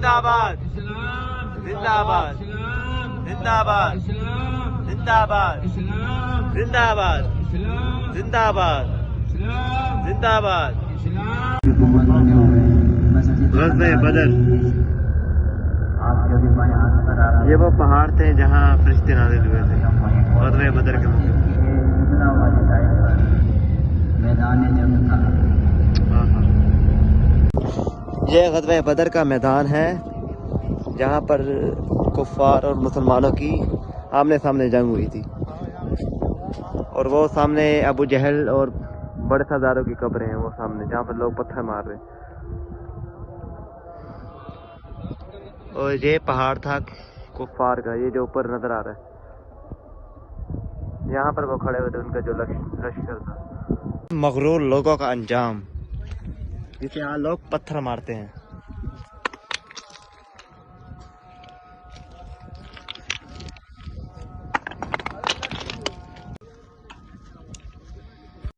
जिंदाबाद जिंदाबाद जिंदाबाद जिंदाबाद जिंदाबाद जिंदाबाद जिंदाबाद। ग़ज़वे बदर, ये वो पहाड़ थे जहाँ फरिश्ते नाज़िल हुए थे। ग़ज़वे बदर के ये ग़ज़वे बदर का मैदान है जहाँ पर कुफ़ार और मुसलमानों की आमने सामने जंग हुई थी। और वो सामने अबू जहल और बड़े सरदारों की कब्रें हैं, वो सामने जहाँ पर लोग पत्थर मार रहे हैं। और ये पहाड़ था कुफ़ार का, ये जो ऊपर नजर आ रहा है, यहाँ पर वो खड़े हुए थे, उनका जो लश्कर था। मगरूर लोगों का अंजाम, जिसे यहाँ लोग पत्थर मारते हैं।